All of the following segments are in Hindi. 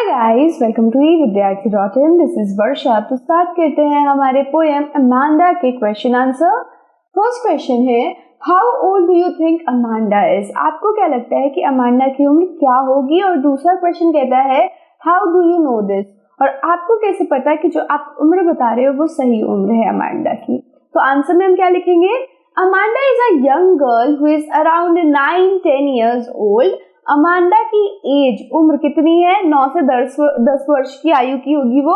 Hi guys, welcome to evidyarthi.in। This is Varsha. तो स्टार्ट करते हैं हमारे पोएम अमांडा के क्वेश्चन आंसर। फर्स्ट क्वेश्चन है, how old do you think Amanda is? आपको क्या लगता है कि अमांडा की उम्र क्या होगी? और दूसरा क्वेश्चन कहता है, how do you no this? और आपको कैसे पता कि जो आप उम्र बता रहे हो वो सही उम्र है अमांडा की? तो आंसर में हम क्या लिखेंगे? Amanda is a young girl who is around 9-10 years old। Amanda की एज, उम्र कितनी है? 9 से 10 वर्ष की आयु की होगी वो।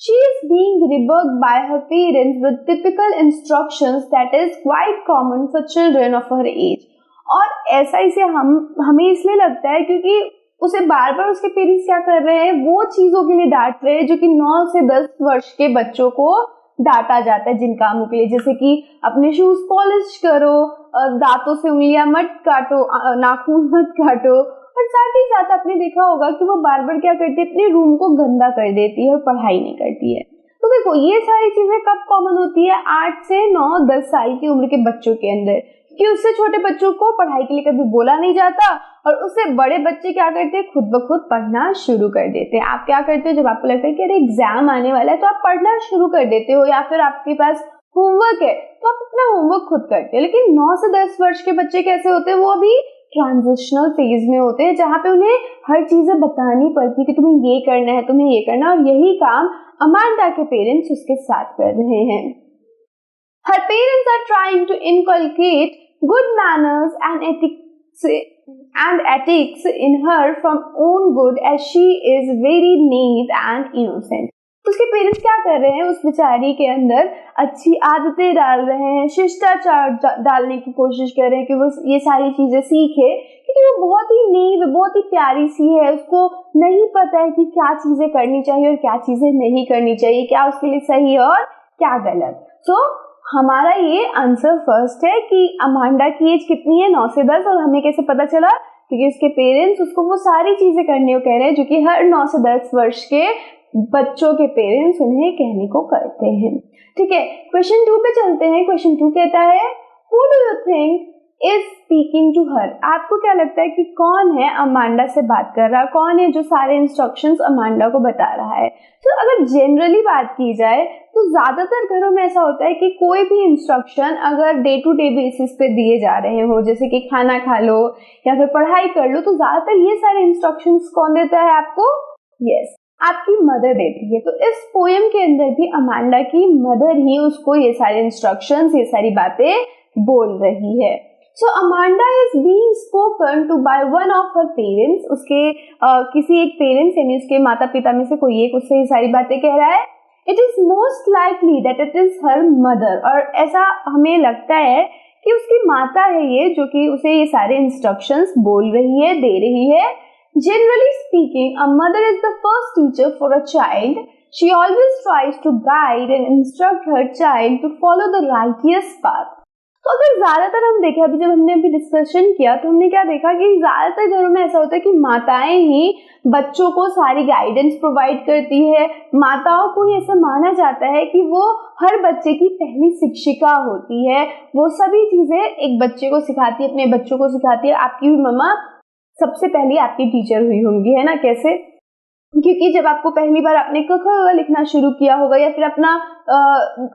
She is being rebuked by her parents with typical instructions that is quite common for children of her age। और ऐसा इसे हमें इसलिए लगता है क्योंकि उसे बार बार उसके पेरेंट्स क्या कर रहे हैं, वो चीजों के लिए डांट रहे हैं जो कि 9 से 10 वर्ष के बच्चों को डांटा जाता है जिन कामों के लिए, जैसे कि अपने शूज पॉलिश करो, दांतों से उंगलियां मत काटो, नाखून मत काटो। और साथ ही साथ आपने देखा होगा कि वो बार बार क्या करती है, अपने रूम को गंदा कर देती है और पढ़ाई नहीं करती है। तो देखो, ये सारी चीजें कब कॉमन होती है? 8 से 9-10 साल की उम्र के बच्चों के अंदर, कि उससे छोटे बच्चों को पढ़ाई के लिए कभी बोला नहीं जाता और उससे बड़े बच्चे क्या करते हैं, खुद ब खुद पढ़ना शुरू कर देते हैं। आप क्या करते हो जब आपको लगता है कि अरे एग्जाम आने वाला है तो आप पढ़ना शुरू कर देते हो, या फिर आपके पास होमवर्क है तो आप अपना होमवर्क खुद करते हो। लेकिन 9 से 10 वर्ष के बच्चे कैसे होते हैं? वो अभी ट्रांजिशनल फेज में होते हैं, जहाँ पे उन्हें हर चीजें बतानी पड़ती है कि तुम्हें ये करना है, तुम्हें ये करना है। और यही काम अमांडा के पेरेंट्स उसके साथ कर रहे हैं। Her parents are trying to inculcate good manners and ethics in her from own good as she is very naive and innocent। उसके पेरेंट्स क्या कर रहे हैं, उस बेचारी के अंदर अच्छी आदतें डाल रहे हैं, शिष्टाचार डालने की कोशिश कर रहे हैं कि वो ये सारी चीजें सीखे, क्योंकि वो बहुत ही नेव, बहुत ही प्यारी सी है। उसको नहीं पता है कि क्या चीजें करनी चाहिए और क्या चीजें नहीं करनी चाहिए, क्या उसके लिए सही और क्या गलत। सो हमारा ये आंसर फर्स्ट है कि अमांडा की एज कितनी है? 9 से 10। और हमें कैसे पता चला? क्योंकि उसके पेरेंट्स उसको वो सारी चीजें करने को कह रहे हैं जो कि हर 9 से 10 वर्ष के बच्चों के पेरेंट्स उन्हें कहने को करते हैं। ठीक है, क्वेश्चन 2 पे चलते हैं। क्वेश्चन 2 कहता है, who do you think is speaking to her? आपको क्या लगता है कि कौन है अमांडा से बात कर रहा है? कौन है जो सारे इंस्ट्रक्शंस अमांडा को बता रहा है? तो अगर जनरली बात की जाए तो ज्यादातर घरों में ऐसा होता है कि कोई भी इंस्ट्रक्शन अगर डे टू डे बेसिस पे दिए जा रहे हो, जैसे कि खाना खा लो या फिर पढ़ाई कर लो, तो ज्यादातर ये सारे इंस्ट्रक्शंस कौन देता है आपको? यस, आपकी मदर देती है। तो इस पोएम के अंदर भी अमांडा की मदर ही उसको ये सारे इंस्ट्रक्शंस, ये सारी बातें बोल रही है। So Amanda is being spoken to by one of her parents। उसके किसी एक पेरेंट्स यानी उसके माता पिता में से कोई एक उससे ये सारी बातें कह रहा है। It is most likely that it is her mother। और ऐसा हमें लगता है कि उसकी माता है ये, जो कि उसे ये सारे इंस्ट्रक्शंस बोल रही है, दे रही है। Generally speaking, a mother is the first teacher for a child। She always tries to guide and instruct her child to follow the righteous path। तो अगर ज्यादातर हम देखें, अभी जब हमने डिस्कशन किया तो हमने क्या देखा कि ज्यादातर घरों में ऐसा होता है कि माताएं ही बच्चों को सारी गाइडेंस प्रोवाइड करती है। माताओं को ही ऐसा माना जाता है कि वो हर बच्चे की पहली शिक्षिका होती है। वो सभी चीजें एक बच्चे को सिखाती है, अपने बच्चों को सिखाती है। आपकी भी मम्मा सबसे पहली आपकी टीचर हुई होंगी, है ना? कैसे? क्योंकि जब आपको पहली बार आपने क ख ग लिखना शुरू किया होगा या फिर अपना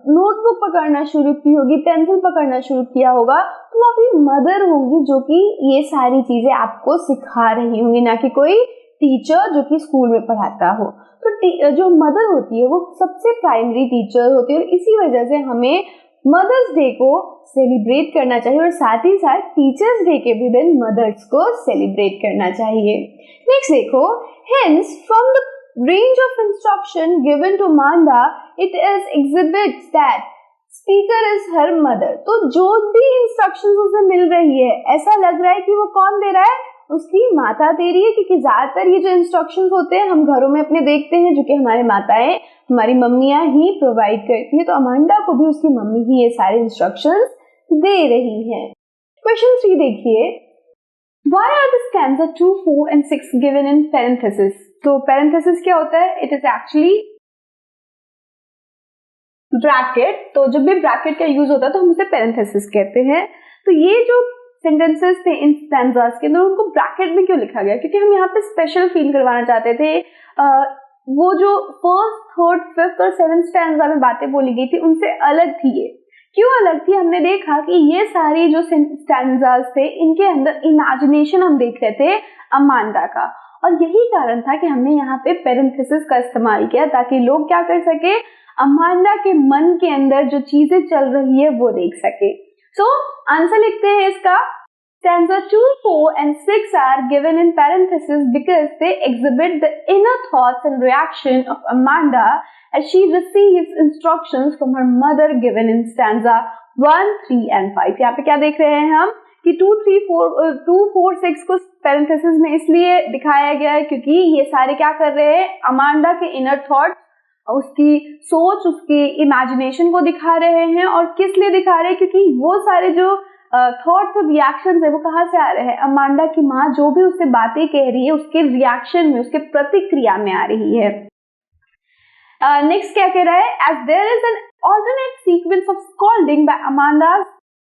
नोटबुक पकड़ना शुरू की होगी, पेंसिल पकड़ना शुरू किया होगा, तो वो आपकी मदर होंगी जो कि ये सारी चीजें आपको सिखा रही होंगी, ना कि कोई टीचर जो कि स्कूल में पढ़ाता हो। तो जो मदर होती है वो सबसे प्राइमरी टीचर होती है, और इसी वजह से हमें मदर्स डे को सेलिब्रेट करना चाहिए और साथ ही साथ टीचर्स डे के भी दिन मदर्स को सेलिब्रेट करना चाहिए। नेक्स्ट देखो, hence from the range of instruction given to Amanda, it is exhibits that speaker is her mother। तो जो भी इंस्ट्रक्शंस उसे मिल रही है, ऐसा लग रहा है कि वो कौन दे रहा है? उसकी माता दे रही है, क्योंकि ज्यादातर ये जो इंस्ट्रक्शंस होते हैं हम घरों में अपने देखते हैं जो कि हमारे माताएं, हमारी मम्मियां ही प्रोवाइड करती है। तो अमांडा को भी उसकी मम्मी ही ये सारे इंस्ट्रक्शंस दे रही है। क्वेश्चन 3 देखिए, Why are the stanza 2, 4 and 6 given in parenthesis? तो parenthesis क्या होता है? It is actually bracket. तो जब भी ब्रैकेट का यूज होता है तो हम उसे parenthesis कहते हैं। तो ये जो सेंटेंसेस थे इन स्टैंजास के अंदर उनको ब्रैकेट में क्यों लिखा गया, क्योंकि हम यहाँ पे स्पेशल फील करवाना चाहते थे। वो जो फर्स्ट, थर्ड, फिफ्थ और सेवेंथ स्टैंजा में बातें बोली गई थी उनसे अलग थी। ये क्यों अलग थी? हमने देखा कि ये सारी जो स्टैंजास थे इनके अंदर इमेजिनेशन हम देख रहे थे अमांडा का, और यही कारण था कि हमने यहाँ पे पेरेंथेसिस का इस्तेमाल किया ताकि लोग क्या कर सके, अमांडा के मन के अंदर जो चीजें चल रही है वो देख सके। सो आंसर लिखते हैं इसका। Stanza 2, 4 and 6 are given in parentheses because they exhibit the inner thoughts and reaction of Amanda as she receives instructions from her mother given in stanza 1, 3 and 5। यहाँ पे क्या देख रहे हैं हम कि 2, 4, 6 को parentheses में इसलिए दिखाया गया है क्योंकि ये सारे क्या कर रहे हैं, अमांडा के inner thoughts, उसकी सोच, उसकी इमेजिनेशन को दिखा रहे हैं। और किस लिए दिखा रहे हैं? क्योंकि वो सारे जो थॉट्स और रिएक्शंस है वो कहाँ से आ रहे हैं, अमांडा की माँ जो भी उससे बातें कह रही है उसके रिएक्शन में, उसके प्रतिक्रिया में आ रही है। नेक्स्ट क्या कह रहा है, as there is an alternate sequence of scolding by Amanda's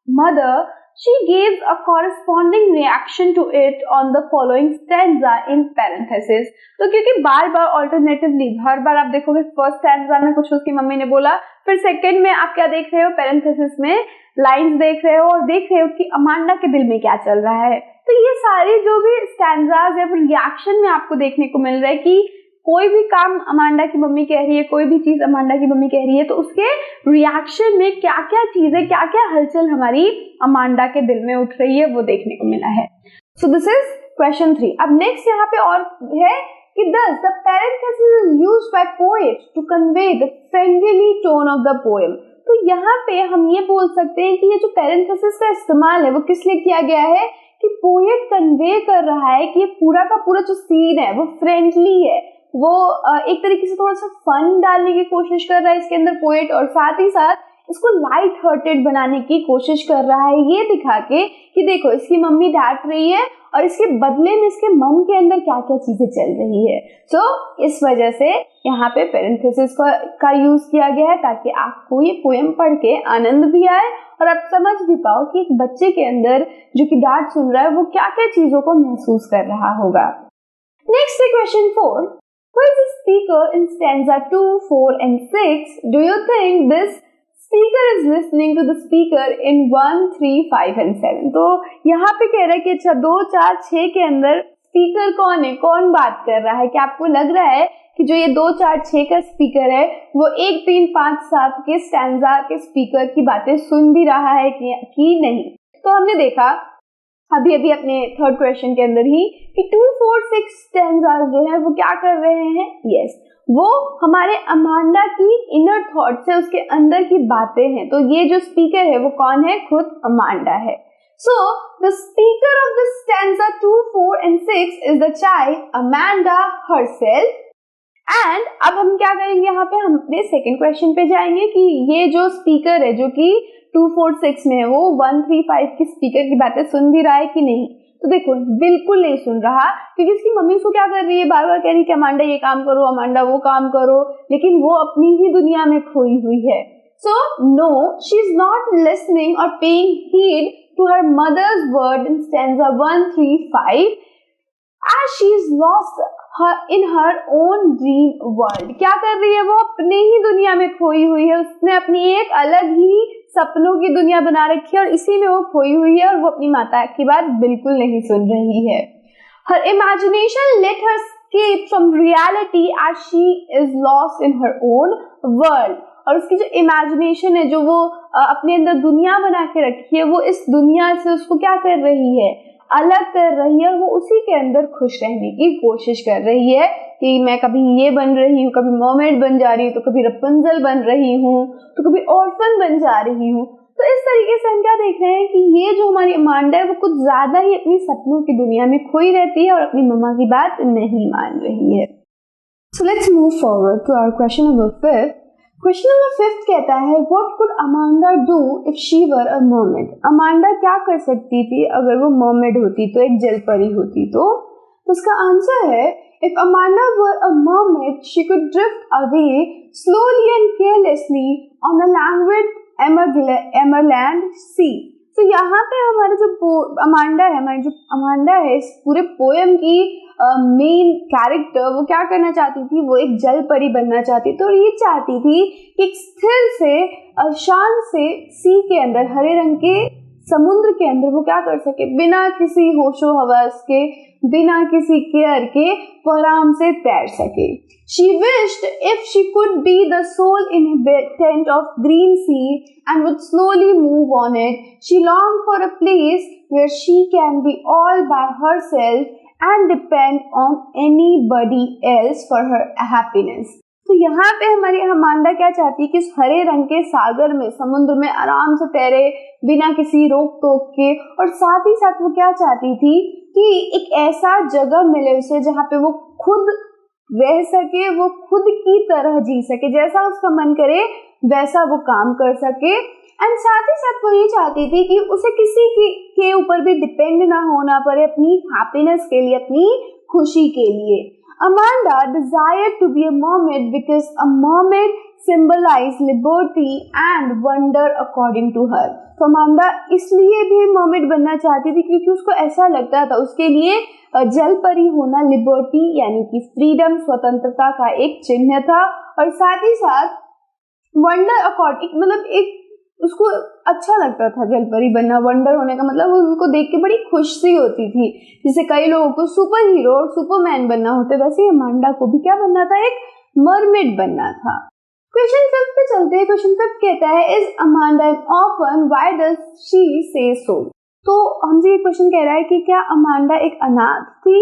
mother, she gives a corresponding reaction to it on the following stanza in parentheses। तो क्योंकि बार बार ऑल्टरनेटिवली हर बार आप देखोगे फर्स्ट स्टैंजा में कुछ उसकी मम्मी ने बोला, फिर सेकंड में आप क्या देख रहे हो, पेरेंथेसिस में लाइंस देख रहे हो और देख रहे हो कि अमांडा के दिल में क्या चल रहा है। तो ये सारी जो भी स्टैंजाज है वो रिएक्शन में आपको देखने को मिल रहा है कि कोई भी काम अमांडा की मम्मी कह रही है, कोई भी चीज अमांडा की मम्मी कह रही है तो उसके रिएक्शन में क्या क्या चीजें, क्या क्या हलचल हमारी अमांडा के दिल में उठ रही है वो देखने को मिला है। So this is question 3। अब नेक्स्ट यहाँ पे और है कि thus the parenthesis is used by poet to convey the friendly tone of the poem। तो यहाँ पे हम ये बोल सकते हैं कि ये जो पेरेंथेसिस का इस्तेमाल है वो किस लिए किया गया है कि पोएट कन्वे कर रहा है कि ये पूरा का पूरा जो सीन है वो फ्रेंडली है, वो एक तरीके से थोड़ा सा फन डालने की कोशिश कर रहा है इसके अंदर पोएट, और साथ ही साथ इसको लाइट हार्टेड बनाने की कोशिश कर रहा है, ये दिखा के कि देखो इसकी मम्मी डांट रही है और इसके बदले में इसके मन के अंदर क्या क्या चीजें चल रही है। सो इस वजह से यहाँ पे पेरेंथेसिस का यूज किया गया है ताकि आपको ये पोएम पढ़ के आनंद भी आए और आप समझ भी पाओ कि एक बच्चे के अंदर जो कि डांट सुन रहा है वो क्या क्या चीजों को महसूस कर रहा होगा। नेक्स्ट है question 4। Who is the speaker in stanza 2, 4 and 6? Do you think this speaker is listening to the speaker in 1, 3, 5 and 7? तो यहाँ पे कह रहा है कि अच्छा 2, 4, 6 के अंदर स्पीकर कौन है, कौन बात कर रहा है? क्या आपको लग रहा है कि जो ये 2, 4, 6 का स्पीकर है वो 1, 3, 5, 7 के स्टैंजा के स्पीकर की बातें सुन भी रहा है कि नहीं? तो हमने देखा अभी अभी अपने थर्ड क्वेश्चन के अंदर ही कि 2, 4, 6 स्टैंजास जो है वो क्या कर रहे हैं, यस वो हमारे अमांडा की इनर थॉट्स है, उसके अंदर की बातें हैं। तो ये जो स्पीकर है वो कौन है, खुद अमांडा है। So the speaker of the stanza 2, 4 and 6 is the child Amanda herself. And अब हम क्या करेंगे, यहाँ पे हम अपने सेकेंड क्वेश्चन पे जाएंगे कि ये जो स्पीकर है जो कि 2, 4, 6 में है वो 1, 3, 5 की स्पीकर की बातें सुन भी रहा है कि नहीं? तो देखो बिल्कुल नहीं सुन रहा, क्योंकि इसकी मम्मी उसको क्या कर रही है, बार बार कह रही है कि अमांडा ये काम करो, अमांडा वो काम करो, लेकिन वो अपनी ही दुनिया में खोई हुई है। So no, she is not listening और paying heed to her mother's word in stanza 1, 3, 5 as she is lost in her own dream world। क्या कर रही है, वो अपने ही दुनिया में खोई हुई है, उसने अपनी एक अलग ही सपनों की दुनिया बना रखी है और इसी में वो खोई हुई है और वो अपनी माता की बात बिल्कुल नहीं सुन रही है। Her imagination let her escape from reality as she is lost in her own world। और उसकी जो इमेजिनेशन है, जो वो अपने अंदर दुनिया बना के रखी है, वो इस दुनिया से उसको क्या कर रही है, अलग कर रही है। वो उसी के अंदर खुश रहने की कोशिश कर रही है कि मैं कभी ये बन रही हूँ, कभी मर्मेड बन जा रही हूँ, तो कभी रपुंजल बन रही हूँ, तो कभी ऑर्फन बन जा रही हूँ। तो इस तरीके से हम क्या देख रहे हैं कि ये जो हमारी अमांडा है वो कुछ ज्यादा ही अपनी सपनों की दुनिया में खोई रहती है और अपनी मम्मा की बात नहीं मान रही है। So let's move forward to our question number 5। Question number 5 कहता है what could Amanda do if she were a mermaid. Amanda क्या कर सकती थी अगर वो मर्मेड होती, तो एक जलपरी होती। तो उसका आंसर है if Amanda were a mermaid she could drift away slowly and carelessly on a languid emerald sea. तो यहाँ पे हमारे जो अमांडा है इस पूरे पोएम की मेन कैरेक्टर, वो क्या करना चाहती थी, वो एक जल परी बनना चाहती थी। तो ये चाहती थी कि एक स्थिर से शांत से सी के अंदर, हरे रंग के समुद्र के अंदर वो क्या कर सके, बिना किसी होशो हवस के, बिना किसी केयर के वो आराम से तैर सके। She wished if she could be the sole inhabitant of green sea and would slowly move on it. She longed for a place where she can be all by herself and depend on anybody else for her happiness. तो यहाँ पे हमारी अमांडा क्या चाहती है कि उस हरे रंग के सागर में, समुद्र में आराम से तैरे बिना किसी रोक टोक के, और साथ ही साथ वो क्या चाहती थी कि एक ऐसा जगह मिले उसे जहाँ पे वो खुद रह सके, वो खुद की तरह जी सके, जैसा उसका मन करे वैसा वो काम कर सके। एंड साथ ही साथ वो ये चाहती थी कि उसे किसी के ऊपर भी डिपेंड ना होना पड़े अपनी हैप्पीनेस के लिए, अपनी खुशी के लिए। Amanda desired to be a mermaid because a mermaid symbolized liberty and wonder according to her. तो अमांडा इसलिए भी मर्मेड बनना चाहती थी क्योंकि उसको ऐसा लगता था उसके लिए जल परी होना लिबर्टी यानी कि फ्रीडम, स्वतंत्रता का एक चिन्ह था, और साथ ही साथ वंडर अकॉर्डिंग, मतलब एक उसको अच्छा लगता था जल परी बनना। वंडर होने का मतलब उनको देख के बड़ी खुशी होती थी, जैसे कई लोगों को सुपर हीरो और सुपरमैन बनना होता है, वैसे अमांडा को भी क्या बनना था, एक मरमेड बनना था। क्वेश्चन 5 पे चलते हैं। क्वेश्चन 5 कहता है, is Amanda N orphan, why does she से सो। तो हमसे ये क्वेश्चन कह रहा है कि क्या अमांडा एक अनाथ थी,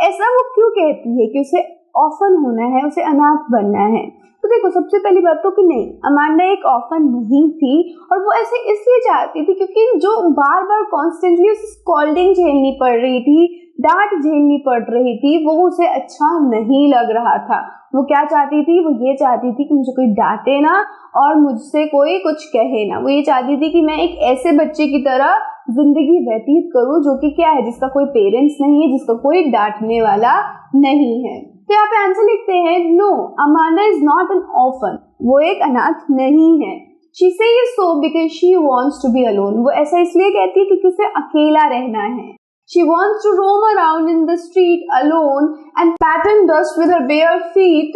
ऐसा वो क्यों कहती है कि उसे ऑर्फन होना है, उसे अनाथ बनना है। तो देखो, सबसे पहली बात तो कि नहीं, अमांडा एक ऑर्फन नहीं थी, और वो ऐसे इसलिए चाहती थी क्योंकि जो बार बार कॉन्स्टेंटली उसे स्कॉल्डिंग झेलनी पड़ रही थी, डांट झेलनी पड़ रही थी, वो उसे अच्छा नहीं लग रहा था। वो क्या चाहती थी, वो ये चाहती थी कि मुझे कोई डांटे ना और मुझसे कोई कुछ कहे ना। वो ये चाहती थी कि मैं एक ऐसे बच्चे की तरह जिंदगी व्यतीत करूं जो कि क्या है, जिसका कोई पेरेंट्स नहीं है, जिसका कोई डांटने वाला नहीं है। तो यहाँ पे आंसर लिखते हैं, no, Amanda is not an orphan, वो एक अनाथ नहीं है। She says so because she wants to be alone, वो ऐसा इसलिए कहती है क्योंकि उसे अकेला रहना है। She wants to roam around in the street alone and pattern dust with her bare feet.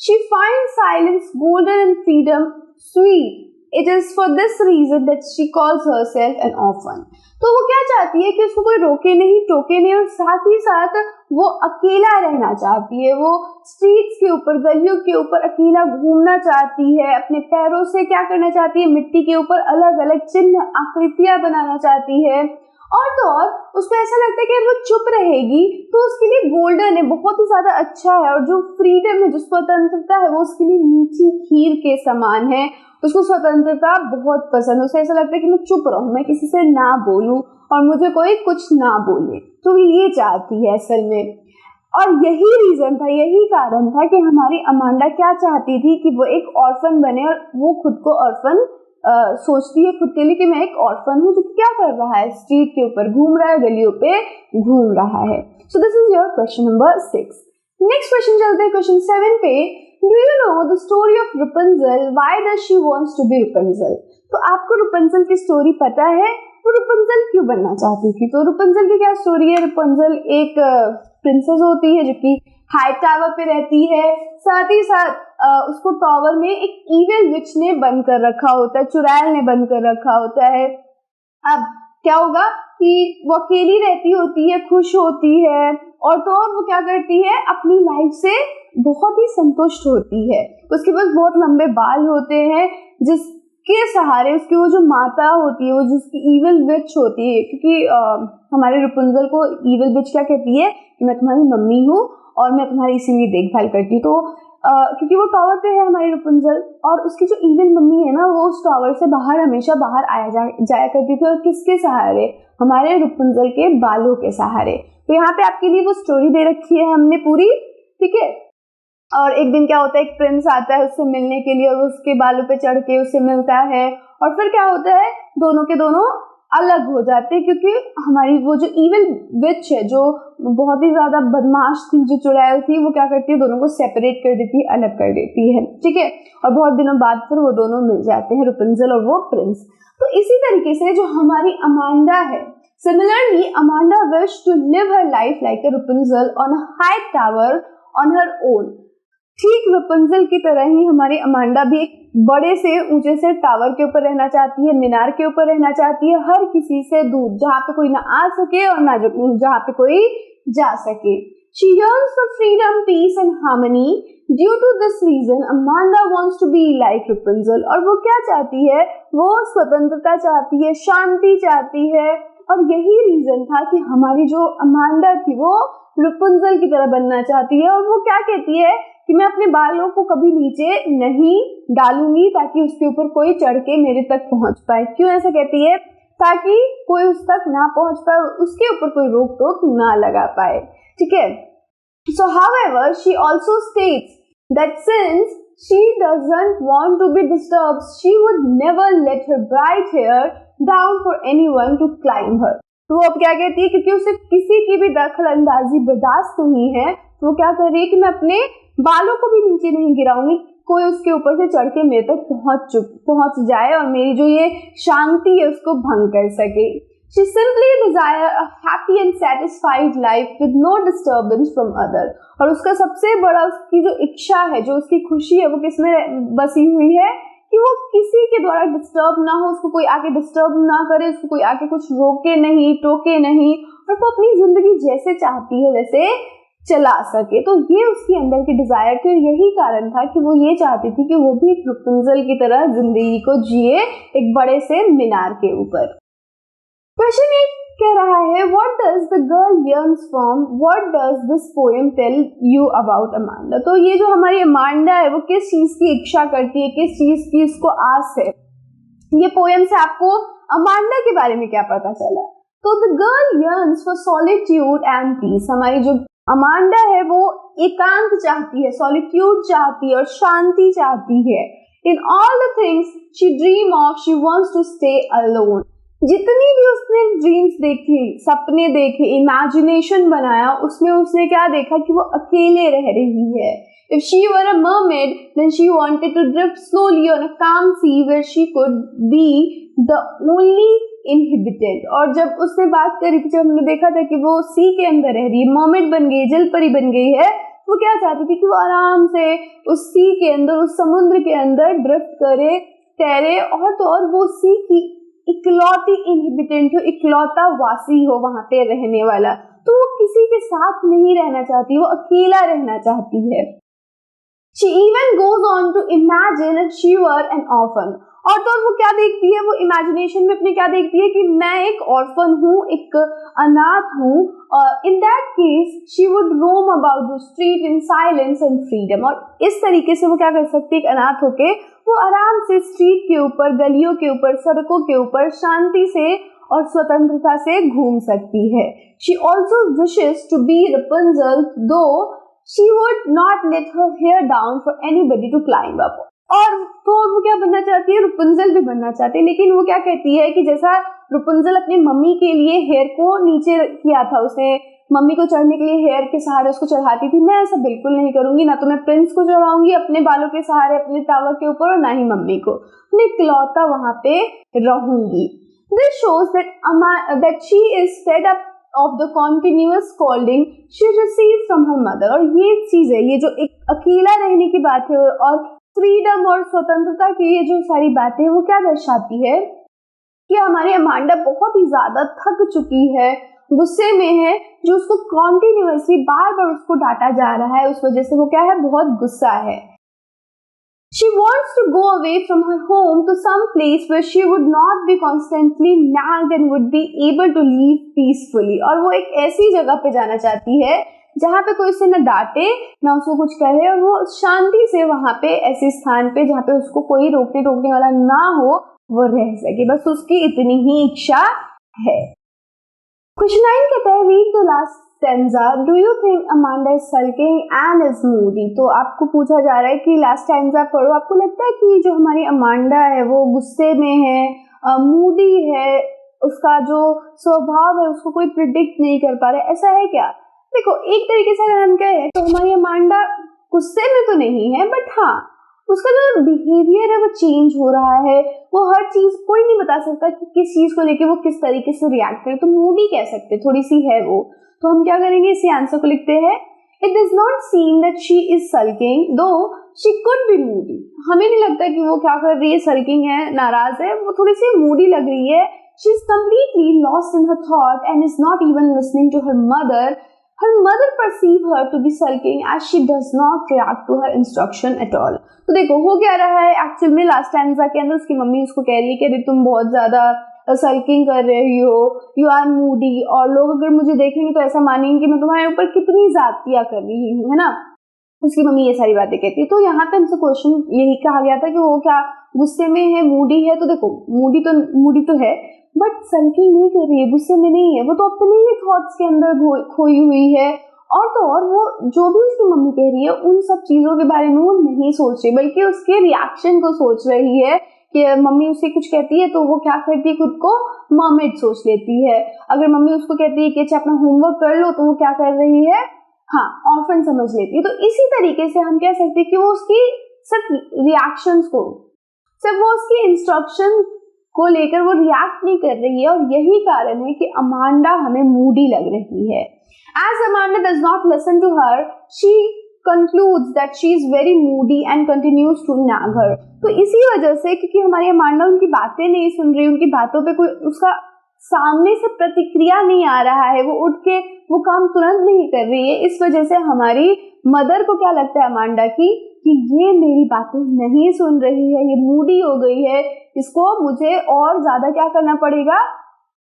She finds silence golden and freedom sweet. It is for this reason that she calls herself an orphan. तो वो क्या चाहती है कि उसको कोई रोके नहीं, टोके नहीं, और साथ ही साथ वो अकेला रहना चाहती है। वो स्ट्रीट्स के ऊपर, गलियों के ऊपर अकेला घूमना चाहती है। अपने पैरों से क्या करना चाहती है, मिट्टी के ऊपर अलग अलग चिन्ह, आकृतियां बनाना चाहती है। और तो और उसको ऐसा लगता है कि अगर वो चुप रहेगी तो उसके लिए गोल्डन है, बहुत ही ज्यादा अच्छा है, और जो फ्रीडम है, जो स्वतंत्रता है, वो उसके लिए मीठी खीर के समान है। उसको स्वतंत्रता बहुत पसंद है, उसे ऐसा लगता है कि मैं चुप रहूं, मैं किसी से ना बोलूं और मुझे कोई कुछ ना बोले। तो ये चाहती है असल में, और यही रीजन था, यही कारण था कि हमारी अमांडा क्या चाहती थी कि वो एक ऑर्फन बने, और वो खुद को ऑर्फन सोचती है खुद के लिए कि मैं एक ऑर्फन हूँ जो क्या कर रहा है, स्ट्रीट के ऊपर घूम रहा है, गलियों पे घूम रहा है। So this is your question number 6। Next question चलते हैं क्वेश्चन 7 पे। Do you know the story of Rapunzel, why does she wants to be Rapunzel. तो आपको रपुंजल की स्टोरी पता है, वो रपुंजल क्यों बनना चाहती थी। तो रपुंजल की क्या स्टोरी है, रपुंजल एक प्रिंसेस होती है जो कि हाई टावर पे रहती है। साथ ही साथ उसको टावर में एक ईविल विच ने बंद कर रखा होता है, चुड़ैल ने बंद कर रखा होता है। अब क्या होगा कि वो अकेली रहती होती है, खुश होती है, और तो और वो क्या करती है, अपनी लाइफ से बहुत ही संतुष्ट होती है। उसके पास बहुत लंबे बाल होते हैं जिसके सहारे उसकी वो जो माता होती है, वो जिसकी ईविल विच होती है, क्योंकि हमारे रपुंजल को ईविल विच क्या कहती है कि मैं तुम्हारी मम्मी हूँ और मैं तुम्हारी इसीलिए देखभाल करती हूँ। तो क्योंकि वो टावर पे है हमारी रपुंजल, और उसकी जो ईविल मम्मी है ना, वो उस टावर से बाहर हमेशा बाहर जाया करती थी, और किसके सहारे, हमारे रपुंजल के बालों के सहारे। तो यहाँ पे आपके लिए वो स्टोरी दे रखी है हमने पूरी, ठीक है। और एक दिन क्या होता है, एक प्रिंस आता है उससे मिलने के लिए, और उसके बालों पे चढ़ के उससे मिलता है, और फिर क्या होता है, दोनों के दोनों अलग हो जाते हैं, क्योंकि हमारी वो जो ईविल विच है, जो बहुत ही ज्यादा बदमाश थी, जो चुड़ैल थी, वो क्या करती है, दोनों को सेपरेट कर देती है, अलग कर देती है, ठीक है। और बहुत दिनों बाद फिर वो दोनों मिल जाते हैं, रपुंजल और वो प्रिंस। तो इसी तरीके से जो हमारी अमांडा है, similarly Amanda wish to live her life like a Rapunzel on a high tower on her own. ठीक रपुंजल की तरह ही हमारी अमांडा भी एक बड़े से ऊंचे से टावर के ऊपर रहना चाहती है, मीनार के ऊपर रहना चाहती है, हर किसी से दूर, जहाँ पे कोई ना आ सके और ना जहाँ पे कोई जा सके। She yearns for freedom, peace and harmony. Due to this reason, Amanda wants to be like Rapunzel. और वो क्या चाहती है? वो स्वतंत्रता चाहती है, शांति चाहती है, और यही रीजन था कि हमारी जो अमांडा थी वो Rapunzel की तरह बनना चाहती है। और वो क्या कहती है कि मैं अपने बालों को कभी नीचे नहीं डालूंगी ताकि उसके ऊपर कोई चढ़ के मेरे तक पहुंच पाए। क्यों ऐसा कहती है? ताकि कोई उस तक ना पहुंच पाए, उसके ऊपर कोई रोक टोक ना लगा पाए। ठीक है। So however, she also states that since she doesn't want to be disturbed, she would never let her bright hair down for anyone to climb her. तो वो अब क्या कहती है, क्योंकि उसे किसी की भी दखल अंदाजी बर्दाश्त नहीं है, तो वो क्या कर रही है कि मैं अपने बालों को भी नीचे नहीं गिराऊंगी, कोई उसके ऊपर से चढ़ के मेरे तक पहुंच जाए और मेरी जो ये शांति है उसको भंग कर सके। She simply desire a happy and satisfied life with no disturbance from other. और उसका सबसे बड़ा उसकी जो इच्छा है, जो उसकी खुशी है, वो किसमें बसी हुई है कि वो किसी के द्वारा डिस्टर्ब ना हो, उसको कोई आके डिस्टर्ब ना करे, उसको कोई आके कुछ रोके नहीं, टोके नहीं, और वो अपनी जिंदगी जैसे चाहती है वैसे चला सके। तो ये उसकी अंदर की डिजायर थी, और यही कारण था कि वो ये चाहती थी कि वो भी एक रपुंजल की तरह जिंदगी को जिए एक बड़े से मीनार के ऊपर। क्वेश्चन 8 कह रहा है, what does the girl yearns from, what does this poem tell you about Amanda? तो ये जो हमारी अमांडा है वो किस चीज की इच्छा करती है, किस चीज की इसको आस है, ये पोएम से आपको अमांडा के बारे में क्या पता चला? तो the girl yearns for solitude and peace। हमारी जो अमांडा है वो एकांत चाहती है, सॉलिट्यूड चाहती है और शांति चाहती है। In all the things she dream of, she wants to stay alone. जितनी भी उसने ड्रीम्स देखी, सपने देखे, इमेजिनेशन बनाया, उसमें उसने क्या देखा कि वो अकेले रह रही है। If she were a mermaid, then she wanted to drift slowly on a calm sea where she could be the only inhabitant। और जब उसने बात करी, जब हमने देखा था कि वो सी के अंदर रह रही है, मर्मेड बन गई, जल परी बन गई है, वो क्या चाहती थी कि वो आराम से उस सी के अंदर, उस समुद्र के अंदर ड्रिफ्ट करे, तैरे, और तो और वो सी की इकलौती इनहिबिटेंट हो, इकलौता वासी हो वहां पे रहने वाला। तो वो किसी के साथ नहीं रहना चाहती, वो अकेला रहना चाहती है। She even goes on to imagine that she were an orphan। और तो वो क्या देखती है, वो इमेजिनेशन में अपने क्या देखती है कि मैं एक ऑर्फन हूँ, एक अनाथ हूँ, और in that case she would roam about the street in silence and freedom. और इस तरीके से वो क्या कर सकती है, एक अनाथ होके वो आराम से स्ट्रीट के ऊपर, गलियों के ऊपर, सड़कों के ऊपर शांति से और स्वतंत्रता से घूम सकती है। She also wishes to be Rapunzel, though she would not let her hair down for anybody to climb up। और तो वो क्या बनना चाहती है, रुपुंजल भी बनना चाहती है, लेकिन वो क्या कहती है कि जैसा रुपुंजल अपनी मम्मी के लिए हेयर को नीचे किया था, उसने मम्मी को चढ़ने के लिए हेयर के सहारे उसको चढ़ाती थी, मैं ऐसा बिल्कुल नहीं करूंगी, ना तो मैं प्रिंस को चढ़ाऊंगी अपने बालों के सहारे अपने टावर के ऊपर, और ना ही मम्मी को, मैं इकलौता वहां पे रहूंगी। This shows that she is fed up of the continuous scolding she received from her mother। और ये चीज है, ये जो एक अकेला रहने की बात है और फ्रीडम और स्वतंत्रता की ये जो सारी बातें, वो क्या दर्शाती है कि हमारी अमांडा बहुत ही ज्यादा थक चुकी है, गुस्से में है, जो उसको कॉन्टिन्यूअसली बार बार उसको डांटा जा रहा है, उस वजह से वो क्या है, बहुत गुस्सा है। She wants to go away from her home to some place where she would not be constantly nagged and would be able to live peacefully। और वो एक ऐसी जगह पे जाना चाहती है जहाँ पे कोई उसे न डांटे, ना उसको कुछ कहे, और वो शांति से वहां पे, ऐसे स्थान पे जहाँ पे उसको कोई रोकने टोकने वाला ना हो, वो रह सके। बस उसकी इतनी ही इच्छा है। Question 9 कहता है, read the last stanza. Do you think Amanda is sulking and is moody? तो आपको पूछा जा रहा है कि लास्ट स्टैंजा पढ़ो, आपको लगता है कि जो हमारी अमांडा है वो गुस्से में है, मूडी है, उसका जो स्वभाव है उसको कोई प्रिडिक्ट नहीं कर पा रहा है, ऐसा है क्या? देखो, एक तरीके से अगर हम कहें तो हमारी अमांडा गुस्से में तो नहीं है, बट हाँ, उसका जो बिहेवियर है वो चेंज हो रहा है, वो हर चीज, कोई नहीं बता सकता कि किस चीज को लेके वो किस तरीके से रिएक्ट करे, तो मूडी कह सकते, थोड़ी सी है वो। तो हम क्या करेंगे, इसी आंसर को लिखते हैं, it does not seem that she is sulking दो शी कुड बी मूडी। हमें नहीं लगता कि वो क्या कर रही है, सल्किंग है, नाराज है, वो थोड़ी सी मूडी लग रही है। She is completely lost in her thought and is not even listening to her mother. Her mother perceive her to be sulking as she does not react to her instruction at all. तो देखो हो क्या रहा है एक्चुअल में, लास्ट स्टैंजा के अंदर उसकी मम्मी उसको कह रही है कि अरे तुम बहुत ज्यादा सल्किंग कर रही हो, यू आर मूडी, और लोग अगर मुझे देखेंगे तो ऐसा मानेंगे कि मैं तुम्हारे ऊपर कितनी ज्यादतियां कर रही हूँ, है ना। उसकी मम्मी ये सारी बातें कहती है। तो यहाँ पे हमसे क्वेश्चन यही कहा गया था कि वो क्या गुस्से में है, मूडी है। तो देखो मूडी तो है, बट सल्किंग नहीं कर रही है, गुस्से में नहीं है, वो तो अपने ही थॉट्स के अंदर खोई हुई है। और तो और वो जो भी उसकी मम्मी कह रही है उन सब चीजों के बारे में वो नहीं सोच रही, बल्कि उसके रिएक्शन को सोच रही है कि मम्मी उसे कुछ कहती है तो वो क्या करती है, खुद को मर्मेड सोच लेती है। अगर मम्मी उसको कहती है कि अच्छा अपना होमवर्क कर लो, तो वो क्या कर रही है, हाँ ऑर्फन समझ लेती है। तो इसी तरीके से हम कह सकते हैं कि वो उसकी सिर्फ रिएक्शंस को, सिर्फ वो उसकी इंस्ट्रक्शन को लेकर वो रिएक्ट नहीं कर रही है, और यही कारण है कि अमांडा हमें मूडी लग रही है। As Amanda does not listen to her, she concludes that she is very moody and continues to nag her. तो इसी वजह से, क्योंकि हमारी अमांडा उनकी बातें नहीं सुन रही, उनकी बातों पे कोई उसका सामने से प्रतिक्रिया नहीं आ रहा है, वो उठ के वो काम तुरंत नहीं कर रही है, इस वजह से हमारी मदर को क्या लगता है अमांडा की कि ये मेरी बातें नहीं सुन रही है, ये मूडी हो गई है, इसको मुझे और ज्यादा क्या करना पड़ेगा,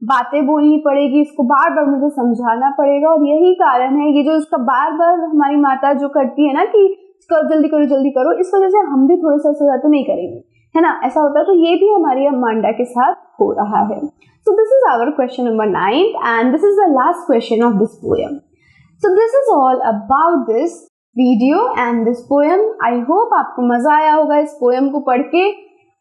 बातें बोलनी पड़ेगी, इसको बार बार मुझे समझाना पड़ेगा। और यही कारण है ये जो उसका बार बार हमारी माता जो करती है ना कि जल्दी करो, इस वजह से हम भी थोड़ा सा ज्यादा नहीं करेंगे, है ना, ऐसा होता है। तो ये भी हमारी अमांडा के साथ हो रहा है। So this is our question number 9 and this is the last question of this poem. So this is all about this video and this poem. I hope आपको मजा आया होगा इस पोएम को पढ़ के।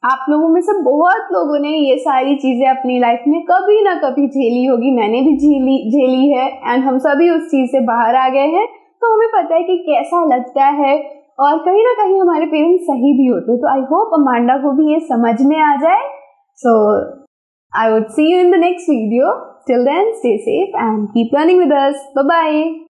आप लोगों में से बहुत लोगों ने ये सारी चीजें अपनी लाइफ में कभी ना कभी झेली होगी, मैंने भी झेली है, एंड हम सभी उस चीज से बाहर आ गए हैं। तो हमें पता है कि कैसा लगता है, और कहीं ना कहीं हमारे पेरेंट्स सही भी होते हैं। तो आई होप अमांडा को भी ये समझ में आ जाए। So I would see you in the next video. Till then, stay safe and keep learning with us. Bye-bye.